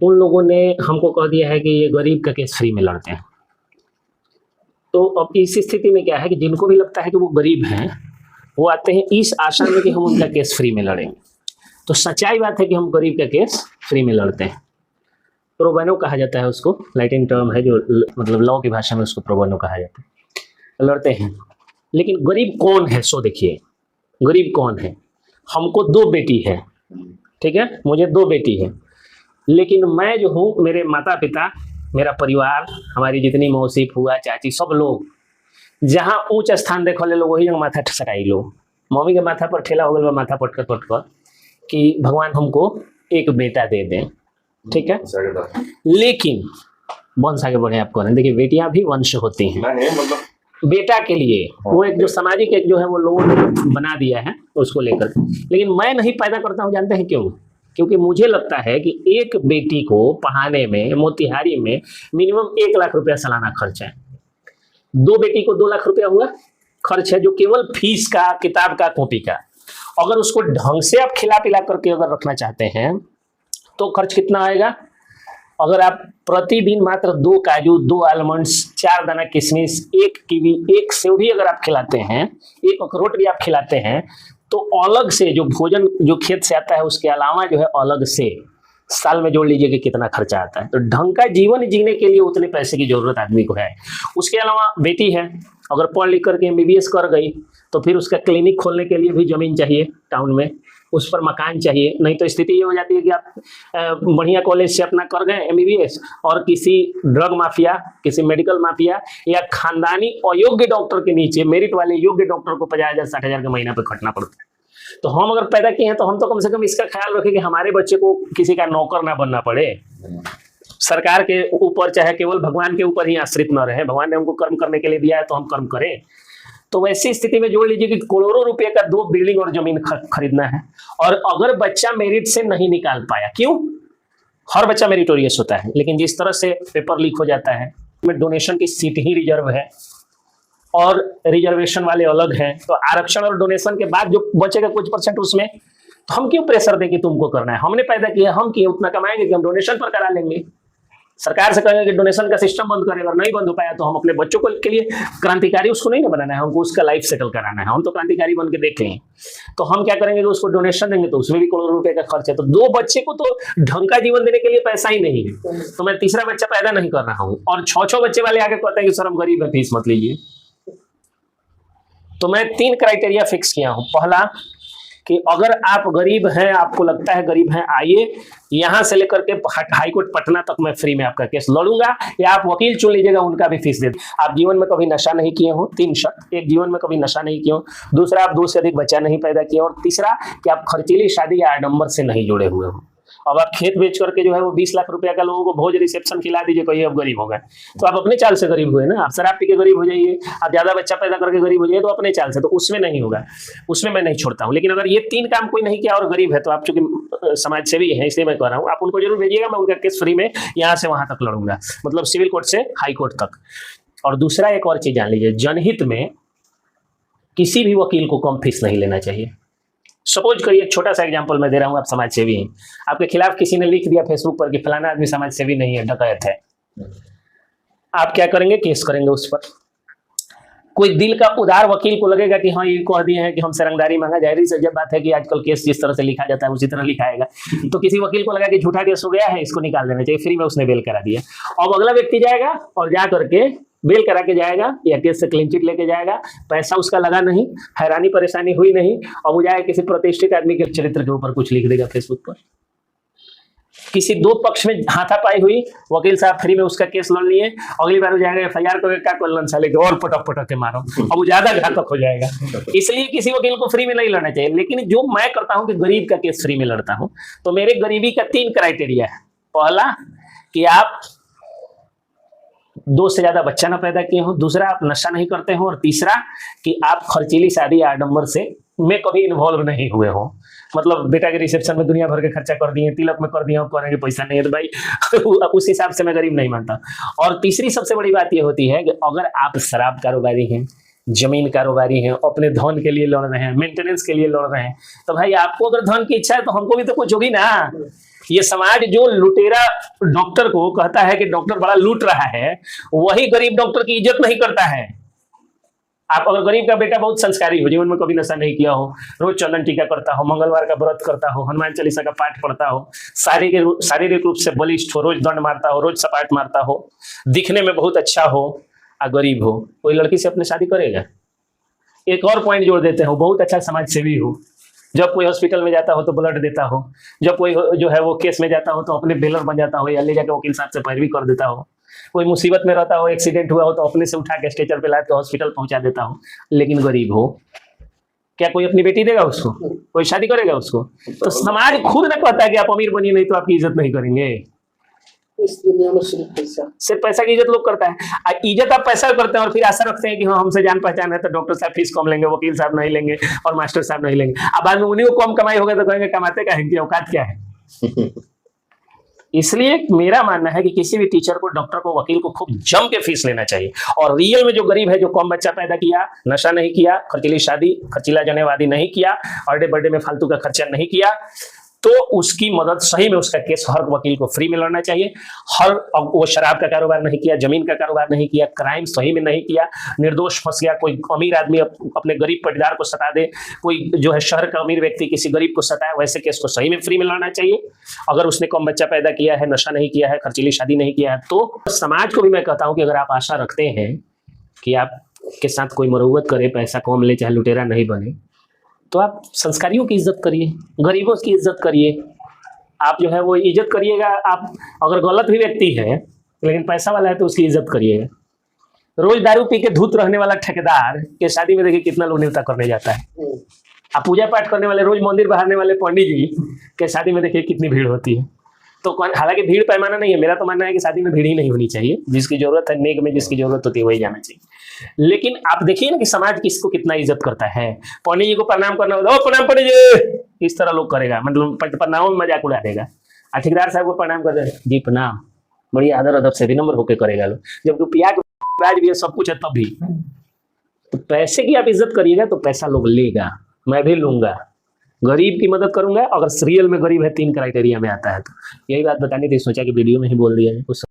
उन लोगों ने हमको कह दिया है कि ये गरीब का केस फ्री में लड़ते हैं। तो अब इस स्थिति में क्या है कि जिनको भी लगता है कि वो गरीब हैं, वो आते हैं इस आशा में कि हम उनका केस फ्री में लड़ेंगे। तो सच्चाई बात है कि हम गरीब का केस फ्री में लड़ते हैं। प्रोबोनो कहा जाता है उसको, लैटिन टर्म है जो मतलब लॉ की भाषा में उसको प्रोबोनो कहा जाता है। लड़ते हैं, लेकिन गरीब कौन है? सो देखिए, गरीब कौन है? हमको 2 बेटी है, ठीक है, मुझे 2 बेटी है, लेकिन मैं जो हूँ, मेरे माता पिता, मेरा परिवार, हमारी जितनी मौसी फुआ चाची सब लोग जहाँ ऊंच स्थान देखो ले लो वही जगह माथा सटाई लो। मम्मी के माथा पर ठेला हो गया, माथा पटकर कि भगवान हमको एक बेटा दे दें, ठीक है। लेकिन वंश आगे बढ़े आपको, देखिए बेटियां भी वंश होती हैं। बेटा के लिए वो एक जो सामाजिक एक जो है वो लोगों ने बना दिया है उसको लेकर, लेकिन मैं नहीं पैदा करता हूँ। जानते हैं क्यों? क्योंकि मुझे लगता है कि एक बेटी को पढ़ाने में मोतिहारी में मिनिमम 1 लाख रुपया सालाना खर्च है। 2 बेटी को 2 लाख रुपया हुआ खर्च है, जो केवल फीस का, किताब का, कॉपी का। अगर उसको ढंग से आप खिला पिला करके अगर रखना चाहते हैं तो खर्च कितना आएगा? अगर आप प्रतिदिन मात्र 2 काजू, 2 आलमंड्स, 4 दाना किशमिश, 1 कीवी, 1 सेव भी अगर आप खिलाते हैं, 1 अखरोट भी आप खिलाते हैं, तो अलग से जो भोजन जो खेत से आता है उसके अलावा जो है अलग से साल में जोड़ लीजिए कि कितना खर्चा आता है। तो ढंग का जीवन जीने के लिए उतने पैसे की जरूरत आदमी को है। उसके अलावा बेटी है, अगर पढ़ लिख करके MBBS कर गई तो फिर उसका क्लिनिक खोलने के लिए भी जमीन चाहिए टाउन में, उस पर मकान चाहिए। नहीं तो स्थिति ये हो जाती है कि आप बढ़िया कॉलेज से अपना कर गए MBBS और किसी ड्रग माफिया, किसी मेडिकल माफिया या खानदानी अयोग्य डॉक्टर के नीचे मेरिट वाले योग्य डॉक्टर को 50,000 60,000 के महीना पे खटना पड़ता है। तो हम अगर पैदा किए हैं तो हम तो कम से कम इसका ख्याल रखें कि हमारे बच्चे को किसी का नौकर ना बनना पड़े, सरकार के ऊपर चाहे केवल भगवान के ऊपर ही आश्रित न रहे। भगवान ने हमको कर्म करने के लिए दिया है तो हम कर्म करें। तो वैसी स्थिति में जोड़ लीजिए कि करोड़ों रुपए का 2 बिल्डिंग और जमीन खरीदना है। और अगर बच्चा मेरिट से नहीं निकाल पाया, क्यों? हर बच्चा मेरिटोरियस होता है, लेकिन जिस तरह से पेपर लीक हो जाता है, में डोनेशन की सीट ही रिजर्व है और रिजर्वेशन वाले अलग हैं, तो आरक्षण और डोनेशन के बाद जो बचेगा कुछ % उसमें, तो हम क्यों प्रेशर दें कि तुमको करना है? हमने पैदा किया, हम किए, उतना कमाएंगे कि हम डोनेशन पर करा लेंगे। सरकार से कहेंगे कि डोनेशन का सिस्टम बंद करें, अगर नहीं बंद हो पाया तो हम अपने बच्चों को के लिए क्रांतिकारी उसको नहीं ना बनाना है, हमको उसका लाइफ सेटल कराना है। हम तो क्रांतिकारी बन के देख लें, तो हम क्या करेंगे कि उसको डोनेशन देंगे तो उसमें भी करोड़ों रुपए का खर्च है। तो 2 बच्चे को तो ढंग का जीवन देने के लिए पैसा ही नहीं है, तो मैं तीसरा बच्चा पैदा नहीं कर रहा हूँ। और 6 बच्चे वाले आगे कहते हैं कि सर हम गरीब है, फीस मत लीजिए। तो मैं 3 क्राइटेरिया फिक्स किया हूँ। पहला कि अगर आप गरीब हैं, आपको लगता है गरीब हैं, आइए, यहाँ से लेकर के हाई कोर्ट पटना तक मैं फ्री में आपका केस लड़ूंगा, या आप वकील चुन लीजिएगा, उनका भी फीस दे दें। आप जीवन में कभी नशा नहीं किए हो, 3 शर्त। एक, जीवन में कभी नशा नहीं किए हो। दूसरा, आप 2 से अधिक बच्चा नहीं पैदा किए। और तीसरा कि आप खर्चीली शादी या आडंबर से नहीं जुड़े हुए हो। अब आप खेत बेच करके जो है वो 20 लाख रुपया का लोगों को भोज रिसेप्शन खिला दीजिए, कहिए अब गरीब हो गए, तो आप अपने चाल से गरीब हुए ना। आप शराब पी के गरीब हो जाइए, आप ज्यादा बच्चा पैदा करके गरीब हो जाइए, तो अपने चाल से, तो उसमें नहीं होगा, उसमें मैं नहीं छोड़ता हूँ। लेकिन अगर ये 3 काम कोई नहीं किया और गरीब है, तो आप चूंकि समाज सेवी है इसलिए मैं कह रहा हूँ, आप उनको जरूर भेजिएगा, मैं उनका केस फ्री में यहाँ से वहां तक लड़ूंगा, मतलब सिविल कोर्ट से हाई कोर्ट तक। और दूसरा एक और चीज जान लीजिए, जनहित में किसी भी वकील को कम फीस नहीं लेना चाहिए। सपोज करिए, एक छोटा सा एग्जांपल मैं दे रहा हूं, आप समाज सेवी हैं, आपके खिलाफ किसी ने लिख दिया फेसबुक पर कि फलाना आदमी समाज सेवी नहीं है, डकैत है। आप क्या करेंगे? केस करेंगे उस पर। कोई दिल का उदार वकील को लगेगा कि हाँ ये कह दिए हैं कि हमसे रंगदारी मांगा, जाहिर सी बात है कि आजकल केस जिस तरह से लिखा जाता है उसी तरह लिखाएगा। तो किसी वकील को लगा कि झूठा केस हो गया है, इसको निकाल देना चाहिए, फ्री में उसने बेल करा दिया। अब अगला व्यक्ति जाएगा और जा करके बेल करा के जाएगा या केस से क्लीन चिट लेके जाएगा, पैसा उसका लगा नहीं, हैरानी परेशानी हुई नहीं, और वो जाए किसी प्रतिष्ठित आदमी के चरित्र के ऊपर कुछ लिख देगा फेसबुक पर। किसी 2 पक्ष में हाथापाई हुई, वकील साहब फ्री में उसका केस लड़ लिए, अगली बार हो जाएगा FIR को क्या कोल्लन साले के और पटक पटक के मारो, अब वो ज्यादा घातक हो जाएगा। इसलिए किसी वकील को फ्री में नहीं लड़ना चाहिए। लेकिन जो मैं करता हूं कि गरीब का केस फ्री में लड़ता हूं, तो मेरे गरीबी का 3 क्राइटेरिया है। पहला कि आप 2 से ज्यादा बच्चा ना पैदा किए हो, दूसरा आप नशा नहीं करते हो, और तीसरा कि आप खर्चीली शादी या आडंबर से में कभी इन्वॉल्व नहीं हुए हो। मतलब बेटा के रिसेप्शन में दुनिया भर के खर्चा कर दिए, तिलक में कर दिए, अब करेंगे पैसा नहीं है, तो भाई उस हिसाब से मैं गरीब नहीं मानता। और तीसरी सबसे बड़ी बात यह होती है कि अगर आप शराब कारोबारी हैं, जमीन कारोबारी हैं, अपने धन के लिए लड़ रहे हैं, मेंटेनेंस के लिए लड़ रहे हैं, तो भाई आपको अगर धन की इच्छा है तो हमको भी तो कुछ होगी ना। ये समाज जो लुटेरा डॉक्टर को कहता है कि डॉक्टर बड़ा लूट रहा है, वही गरीब डॉक्टर की इज्जत नहीं करता है। आप अगर गरीब का बेटा बहुत संस्कारी हो, जीवन में कभी नशा नहीं किया हो, रोज चंदन टीका करता हो, मंगलवार का व्रत करता हो, हनुमान चालीसा का पाठ पढ़ता हो, शारीरिक रूप से बलिष्ठ हो, रोज दंड मारता हो, रोज सपाट मारता हो, दिखने में बहुत अच्छा हो, और गरीब हो, कोई लड़की से अपने शादी करेगा? एक और पॉइंट जोड़ देते हो, बहुत अच्छा समाज सेवी हो, जब कोई हॉस्पिटल में जाता हो तो ब्लड देता हो, जब कोई जो है वो केस में जाता हो तो अपने बेलर बन जाता हो या ले जाकर वकील साहब से पैरवी कर देता हो, कोई मुसीबत में रहता हो, एक्सीडेंट हुआ हो तो अपने से उठा के स्ट्रेचर पे लाद के हॉस्पिटल पहुंचा देता हो, लेकिन गरीब हो, क्या कोई अपनी बेटी देगा उसको? कोई शादी करेगा उसको? तो समाज खुद ना कहता है कि आप अमीर बनिए नहीं तो आपकी इज्जत नहीं करेंगे। इस दुनिया में सिर्फ पैसा की इज्जत लोग करता है। इज्जत आप पैसा करते हैं और फिर आशा रखते हैं कि हाँ हमसे जान पहचान है तो डॉक्टर साहब फीस कम लेंगे, वकील साहब नहीं लेंगे और मास्टर साहब नहीं लेंगे। अब बाद में उन्हीं को कम कमाई होगा तो कहेंगे कमाते का है, इनकी औकात क्या है। इसलिए मेरा मानना है कि किसी भी टीचर को, डॉक्टर को, वकील को खूब जम के फीस लेना चाहिए। और रियल में जो गरीब है, जो कम बच्चा पैदा किया, नशा नहीं किया, खर्चीली शादी, खर्चीला जनेवादी नहीं किया, बर्थडे बर्थडे में फालतू का खर्चा नहीं किया, तो उसकी मदद, सही में उसका केस हर वकील को फ्री में लड़ना चाहिए। वो शराब का कारोबार नहीं किया, जमीन का कारोबार नहीं किया, क्राइम सही में नहीं किया, निर्दोष फंस गया, कोई अमीर आदमी अपने गरीब पटीदार को सता दे, कोई जो है शहर का अमीर व्यक्ति किसी गरीब को सताए, वैसे केस को सही में फ्री में लड़ना चाहिए। अगर उसने कम बच्चा पैदा किया है, नशा नहीं किया है, खर्चीली शादी नहीं किया है, तो समाज को भी मैं कहता हूँ कि अगर आप आशा रखते हैं कि आपके साथ कोई मरौवत करे, पैसा कम ले, चाहे लुटेरा नहीं बने, तो आप संस्कारियों की इज्जत करिए, गरीबों की इज्जत करिए, आप जो है वो इज्जत करिएगा। आप अगर गलत भी व्यक्ति है लेकिन पैसा वाला है तो उसकी इज्जत करिएगा। रोज दारू पी के धूत रहने वाला ठेकेदार के शादी में देखिए कितना लोग न्योता करने जाता है। आप पूजा पाठ करने वाले, रोज मंदिर बहारने वाले पंडित जी के शादी में देखिए कितनी भीड़ होती है। तो हालांकि भीड़ पैमाना नहीं है, मेरा तो मानना है कि शादी में भीड़ ही नहीं होनी चाहिए, जिसकी जरूरत है, नेक में जिसकी जरूरत होती है वही जाना चाहिए। लेकिन आप देखिए ना कि समाज किसको कितना इज्जत करता है। पंडित जी को प्रणाम करना होता है, ओ प्रणाम पंडित जी, इस तरह लोग करेगा, मतलब प्रणामों में मजाक उड़ा देगा। ठेकेदार साहब को प्रणाम कर दे, जी प्रणाम, बड़ी आदर अदब से विनम्र होकर करेगा लोग। जब पिया राज भी सब कुछ है तब भी। तो पैसे की आप इज्जत करिएगा तो पैसा लोग लेगा, मैं भी लूंगा, गरीब की मदद करूंगा। अगर सीरियल में गरीब है 3 क्राइटेरिया में आता है, तो यही बात बतानी थी, सोचा कि वीडियो में ही बोल दिया है।